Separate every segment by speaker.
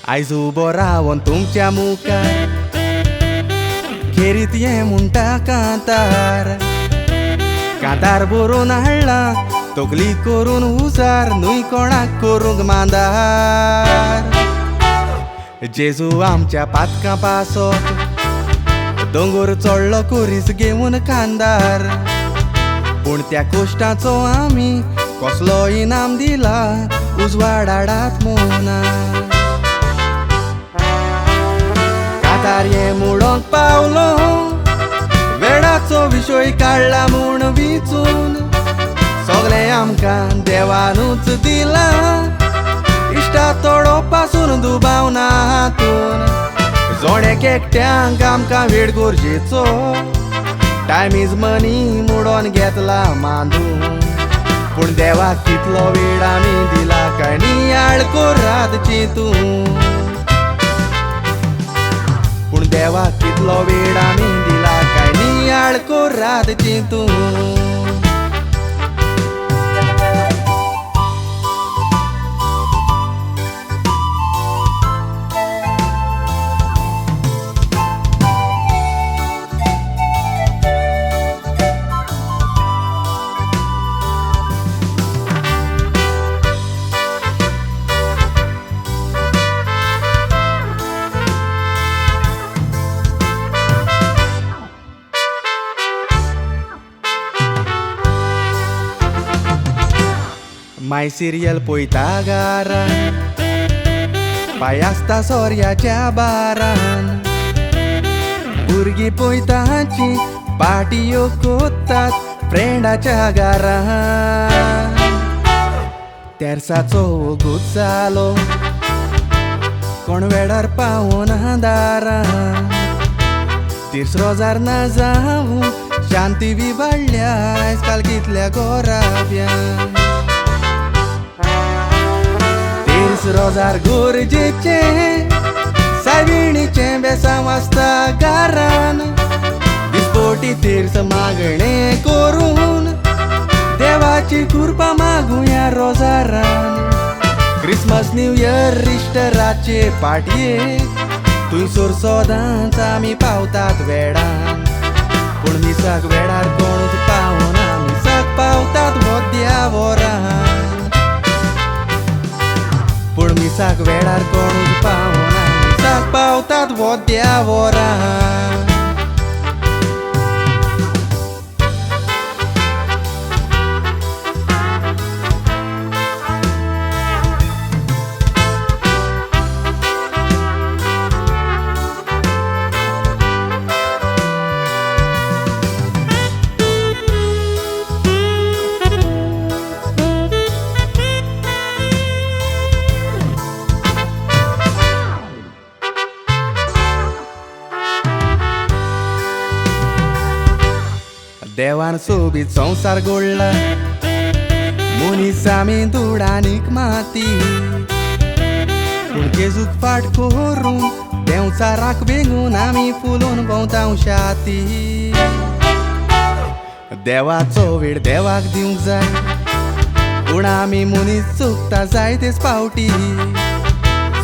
Speaker 1: आयज उबो रावन तुमच्या मुखार खेरीत ये म्हणटा कांतार बरोवन हाडला तकली करून हुजार न्हय कोणाक करूंक मांदार जेजू आमच्या पातकां पासत दोंगर चडलो कोरीस घेवन कांदार पूण त्या कश्टाचो आमी कसलो इनाम दिला उजवाड हाडात मोना कांतार ये मुडोंक पावलो वेळाचो विशय काडला म्हूण विचून सगळें आमकां देवानूच दिला इश्टा तोडो पासून दुबाव ना हातून जोड्याक एकट्यांक आमकां वेळ गरजेचो टायम इज मनी मुडोन घेतला मांदून पूण देवाक कितलो वेळ आमी दिला काय नियाळ कोरात चिंतून पूण देवाक कितलो वेळ आमी दिला काय नियाळ कोरात चिंतून माय सिरियल पळयता घरान पाय आसता सोर्याच्या बारान भुरगीं पळयताची पार्टियो कोत्तात फ्रेंडाच्या घरान तेरसाचो वगूत जालो कोण वेळार पावोना दारान तिसरोजार ना जावं शांती विबाडल्या आयज काल कितल्या गोराब्यान रोजार गरजेचे सायबिणीचे बेसांव आसता घरान दिसपोटी तीर्थ मागणे करून देवाची कृपा मागुया रोजारान क्रिसमस न्यू इयर इस्टराचे पाटयेक थंयसर सदांच आमी पावतात वेळान पूण मिसाक वेळार कोणूच पावना मिसाक पावतात वद्या वरान पूण मिसाक वेळार कोणूच पावना मिसाक पावतात वद्या वरान देवान सोबीत संसार घडला मनीस आमी धुडानीक माती पूण जेजूक फाट करून देंवचाराक बेगून आमी फुलोवन भोंवता शाती देवाचो वेळ देवाक दिवंक जाय पूण आमी मनीस चुकता जायतेच फावटी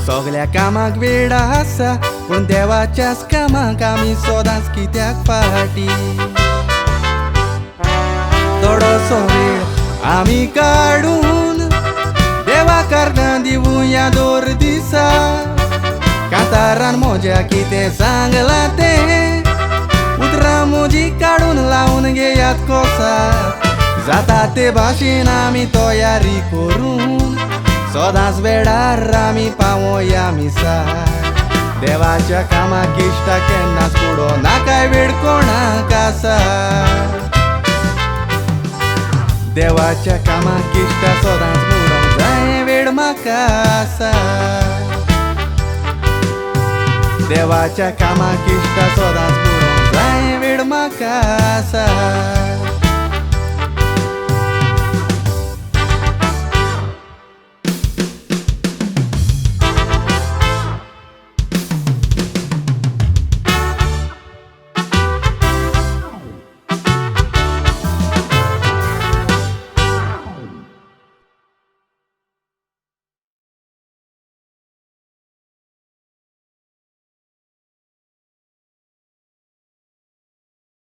Speaker 1: सगळ्या कामाक वेळ आसा पूण देवाच्याच कामाक आमी सदांच कित्याक फाटी थोडोसो वेळ आमी काडून देवाक अर्दां दिवुया दर दिसा कांतारान म्हज्या कितें सांगलां तें उतरां म्हजी काडून लावन घेयात कोसाक जाता ते भाशेन आमी तयारी करून सदांच वेळार आमी पावोया मिसाक देवाच्या कामाक इश्टा केन्नाच फुडो नाकाय वेळ कोणाक आसा देवाच्या कामाक इश्टा सदांच मुडोंक जाय वेळ म्हाका आसा देवाच्या कामाक इश्टा सदांच मुडोंक जाय वेळ म्हाका आसा